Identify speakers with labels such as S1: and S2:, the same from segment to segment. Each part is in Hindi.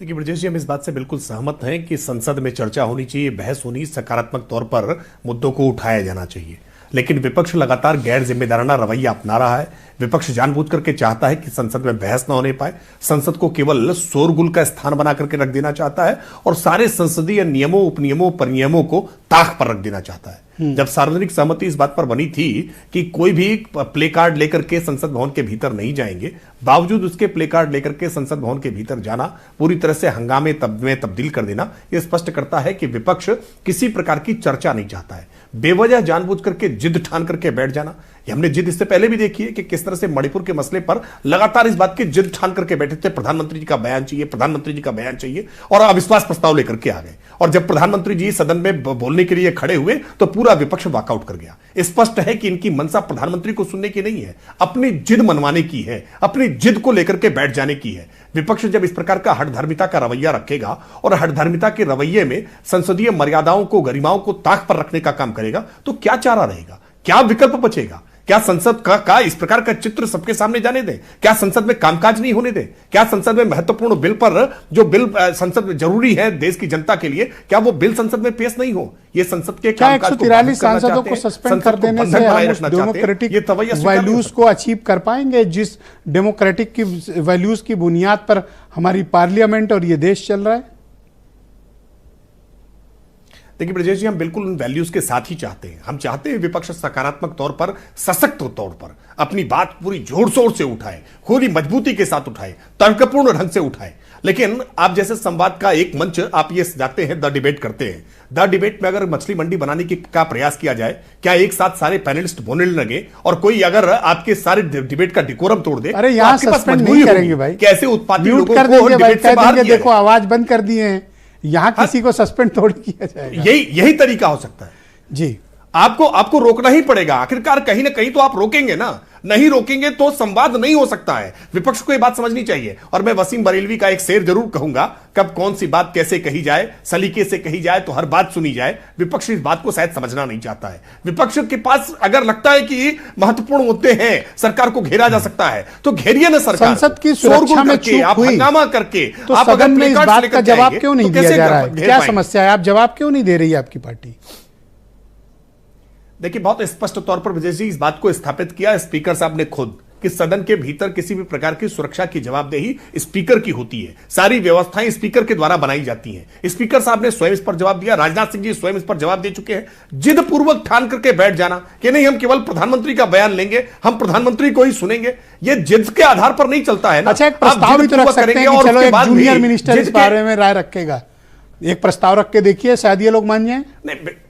S1: देखिए ब्रजेश जी, हम इस बात से बिल्कुल सहमत हैं कि संसद में चर्चा होनी चाहिए, बहस होनी, सकारात्मक तौर पर मुद्दों को उठाया जाना चाहिए। लेकिन विपक्ष लगातार गैर जिम्मेदाराना रवैया अपना रहा है। विपक्ष जानबूझ करके चाहता है कि संसद में बहस न होने पाए, संसद को केवल शोरगुल का स्थान बना करके रख देना चाहता है और सारे संसदीय नियमों, उपनियमों, परिनियमों को ताक पर रख देना चाहता है। जब सार्वजनिक सहमति इस बात पर बनी थी कि कोई भी प्ले कार्ड लेकर के संसद भवन के भीतर नहीं जाएंगे, बावजूद उसके प्ले कार्ड लेकर के संसद भवन के भीतर जाना, पूरी तरह से हंगामे में तब्दील कर देना, यह स्पष्ट करता है कि विपक्ष किसी प्रकार की चर्चा नहीं चाहता है। बेवजह जानबूझ करके जिद ठान करके बैठ जाना, ये हमने जिद इससे पहले भी देखी है कि किस तरह से मणिपुर के मसले पर लगातार इस बात की जिद ठान करके बैठे थे, प्रधानमंत्री जी का बयान चाहिए, प्रधानमंत्री जी का बयान चाहिए, और अविश्वास प्रस्ताव लेकर के आ गए। और जब प्रधानमंत्री जी सदन में बोलने के लिए खड़े हुए तो पूरा विपक्ष वॉकआउट कर गया। स्पष्ट है कि इनकी मंशा प्रधानमंत्री को सुनने की नहीं है, अपनी जिद मनवाने की है, अपनी जिद को लेकर के बैठ जाने की है। विपक्ष जब इस प्रकार का हठधर्मिता का रवैया रखेगा और हठधर्मिता के रवैये में संसदीय मर्यादाओं को, गरिमाओं को ताक पर रखने का काम करेगा, तो क्या चारा रहेगा, क्या विकल्प बचेगा? क्या संसद का इस प्रकार का चित्र सबके सामने जाने दें? क्या संसद में कामकाज नहीं होने दें? क्या संसद में महत्वपूर्ण बिल पर, जो बिल संसद में जरूरी है देश की जनता के लिए, क्या वो बिल संसद में पेश नहीं हो? ये संसद के कामकाज को
S2: 143 सांसदों को सस्पेंड कर देने से हम डेमोक्रेटिक वैल्यूज को अचीव कर पाएंगे, जिस डेमोक्रेटिक की वैल्यूज की बुनियाद पर हमारी पार्लियामेंट और ये देश चल रहा है?
S1: देखिए ब्रजेश जी, हम बिल्कुल उन वैल्यूज के साथ ही चाहते हैं। हम चाहते हैं विपक्ष सकारात्मक तौर पर, सशक्त तौर पर अपनी बात पूरी जोर शोर से उठाए, पूरी मजबूती के साथ उठाए, तर्कपूर्ण ढंग से उठाए। लेकिन आप जैसे संवाद का एक मंच आप ये जाते हैं, द डिबेट करते हैं। द डिबेट में अगर मछली मंडी बनाने का प्रयास किया जाए, क्या एक साथ सारे पैनलिस्ट बोलने लगे और कोई अगर आपके सारे डिबेट का डिकोरम तोड़ दे?
S2: अरे यहाँ सस्पेंड नहीं करेंगे भाई,
S1: कैसे उत्पाती लोगों को
S2: डिबेट से बाहर किया? देखो आवाज बंद कर दिए हैं, यहां किसी को सस्पेंड थोड़ी किया जाएगा।
S1: यही तरीका हो सकता है
S2: जी।
S1: आपको रोकना ही पड़ेगा आखिरकार, कहीं ना कहीं तो आप रोकेंगे ना। नहीं रोकेंगे तो संवाद नहीं हो सकता है। विपक्ष को यह बात समझनी चाहिए। और मैं वसीम बरेलवी का एक शेर जरूर कहूंगा, कब कौन सी बात कैसे कही जाए, सलीके से कही जाए तो हर बात सुनी जाए। विपक्ष इस बात को शायद समझना नहीं चाहता है। विपक्ष के पास अगर लगता है कि महत्वपूर्ण मुद्दे हैं, सरकार को घेरा जा सकता है, तो घेरिए ना सरकार।
S2: संसद की सुरक्षा में चूक
S1: आप हंगामा करके,
S2: तो आप सदन में इस बात का जवाब क्यों नहीं दिया जा रहा है? क्या समस्या है? आप जवाब क्यों नहीं दे रही है आपकी पार्टी?
S1: देखिए, बहुत स्पष्ट तौर पर विजय जी इस बात को स्थापित किया स्पीकर साहब ने खुद कि सदन के भीतर किसी भी प्रकार की सुरक्षा की जवाबदेही स्पीकर की होती है। सारी व्यवस्थाएं स्पीकर के द्वारा बनाई जाती हैं। स्पीकर साहब ने स्वयं इस पर जवाब दिया, राजनाथ सिंह जी स्वयं इस पर जवाब दे चुके हैं। जिद पूर्वक ठान करके बैठ जाना कि नहीं, हम केवल प्रधानमंत्री का बयान लेंगे, हम प्रधानमंत्री को ही सुनेंगे, ये जिद के आधार पर नहीं चलता है ना।
S2: अच्छा, एक प्रस्ताव भी तो रख सकते हैं कि चलो एक जूनियर मिनिस्टर इस बारे में राय रखेगा। एक प्रस्ताव रख के देखिए, शायद ये लोग मान जाएं।
S1: नहीं,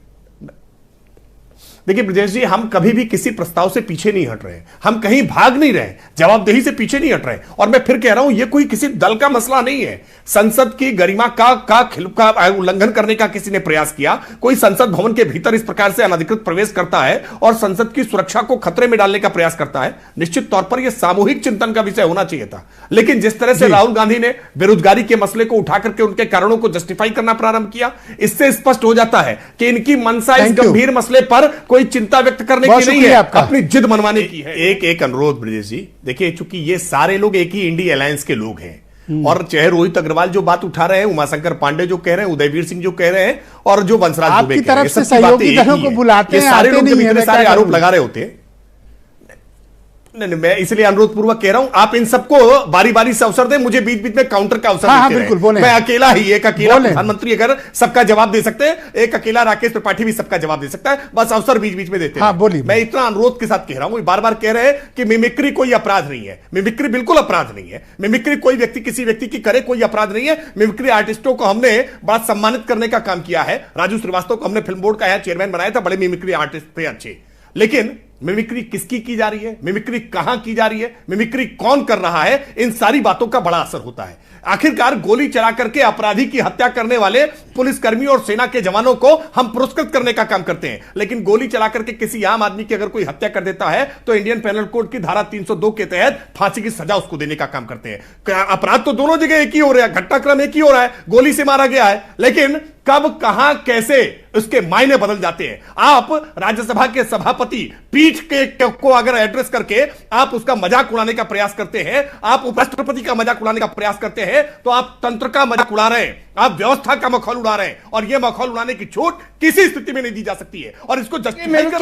S1: देखिए ब्रजेश जी, हम कभी भी किसी प्रस्ताव से पीछे नहीं हट रहे, हम कहीं भाग नहीं रहे, जवाबदेही से पीछे नहीं हट रहे। और मैं फिर कह रहा हूं, यह कोई किसी दल का मसला नहीं है। संसद की गरिमा का उल्लंघन करने का किसी ने प्रयास किया, कोई संसद भवन के भीतर इस प्रकार से अनधिकृत प्रवेश करता है और संसद की सुरक्षा को खतरे में डालने का प्रयास करता है, निश्चित तौर पर यह सामूहिक चिंतन का विषय होना चाहिए था। लेकिन जिस तरह से राहुल गांधी ने बेरोजगारी के मसले को उठा करके उनके कारणों को जस्टिफाई करना प्रारंभ किया, इससे स्पष्ट हो जाता है कि इनकी मंशा इस गंभीर मसले पर कोई चिंता व्यक्त करने की नहीं है, अपनी जिद मनवाने की है। एक अनुरोध ब्रजेश जी, देखिए चूंकि ये सारे लोग एक ही इंडी अलायंस के लोग हैं और चाहे रोहित अग्रवाल जो बात उठा रहे हैं, उमाशंकर पांडे जो कह रहे हैं, उदयवीर सिंह जो कह रहे हैं, और जो वंशराज दुबे कह रहे हैं,
S2: सबकी सहयोगी दलों को बुलाते हैं,
S1: सारे लोग इतने सारे आरोप लगा रहे होते हैं। नहीं, मैं इसलिए अनुरोध पूर्वक कह रहा हूं, आप इन सबको बारी बारी से अवसर दें, मुझे बीच बीच में काउंटर का अवसर देते रहे। मैं अकेला ही, एक अकेला प्रधानमंत्री अगर सबका जवाब दे सकते हैं, एक अकेला राकेश त्रिपाठी भी सबका जवाब दे सकता है, बस अवसर बीच बीच में देते हैं। मैं इतना अनुरोध के साथ कह रहा हूं, बार बार कह रहे हैं कि मिमिक्री कोई अपराध नहीं है। मिमिक्री बिल्कुल अपराध नहीं है। मिमिक्री कोई व्यक्ति किसी व्यक्ति की करे, कोई अपराध नहीं है। मिमिक्री आर्टिस्टों को हमने बड़ा सम्मानित करने का काम किया है। राजू श्रीवास्तव को हमने फिल्म बोर्ड का चेयरमैन बनाया था, बड़े मिमिक्री आर्टिस्ट थे अच्छे। लेकिन मिमिक्री किसकी की जा रही है, मिमिक्री कहां की जा रही है, मिमिक्री कौन कर रहा है, इन सारी बातों का बड़ा असर होता है। आखिरकार गोली चला करके अपराधी की हत्या करने वाले पुलिसकर्मी और सेना के जवानों को हम पुरस्कृत करने का काम करते हैं, लेकिन गोली चला करके किसी आम आदमी की अगर कोई हत्या कर देता है तो इंडियन पेनल कोड की धारा 302 के तहत फांसी की सजा उसको देने का काम करते हैं। अपराध तो दोनों जगह एक ही हो रहा है, घटनाक्रम एक ही हो रहा है, गोली से मारा गया है, लेकिन कब कहां कैसे उसके मायने बदल जाते हैं। आप राज्यसभा के सभापति पीठ को अगर एड्रेस करके आप उसका मजाक उड़ाने का प्रयास करते हैं, आप उपराष्ट्रपति का मजाक उड़ाने का प्रयास करते हैं, तो आप तंत्र का मजाक उड़ा रहे हैं, आप व्यवस्था का मखौल उड़ा रहे हैं। और यह मखौल उड़ाने की छूट किसी स्थिति में नहीं दी जा सकती है। और इसको जस्टिफाई कर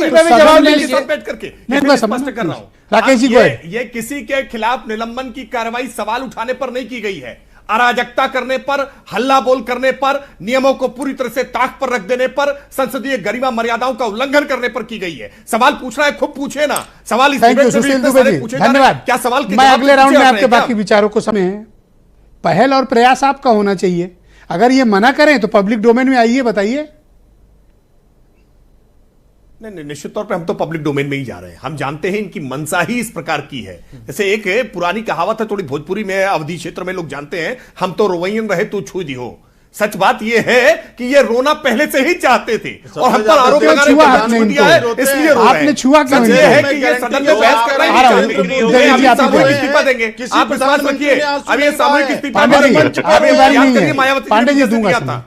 S1: रहा हूं,
S2: राकेश जी,
S1: ये किसी के खिलाफ निलंबन की कार्रवाई सवाल उठाने पर नहीं की गई है, अराजकता करने पर, हल्ला बोल करने पर, नियमों को पूरी तरह से ताक पर रख देने पर, संसदीय गरिमा मर्यादाओं का उल्लंघन करने पर की गई है। सवाल पूछना है, खूब पूछे ना सवाल।
S2: धन्यवाद।
S1: क्या सवाल
S2: मैं अगले राउंड में आपके बाकी विचारों को समय है। पहल और प्रयास आपका होना चाहिए। अगर ये मना करें तो पब्लिक डोमेन में आइए, बताइए।
S1: नहीं, निश्चित तौर पे हम तो पब्लिक डोमेन में ही जा रहे हैं। हम जानते हैं इनकी मंशा ही इस प्रकार की है। जैसे एक पुरानी कहावत है, थोड़ी भोजपुरी में, अवधी क्षेत्र में लोग जानते हैं, हम तो रोवैयन रहे तू छू दी हो। सच बात यह है कि ये रोना पहले से ही चाहते थे और हम पर आरोप लगा रहे हैं, इसलिए
S2: आपने छुआ क्यों?
S1: ये है कि ये सदन में बहस कर रहे हैं, सामूहिक इस्तीफा देंगे। आप विश्वास रखिए, अब ये सामूहिक इस्तीफा
S2: पांडे जी दूंगा।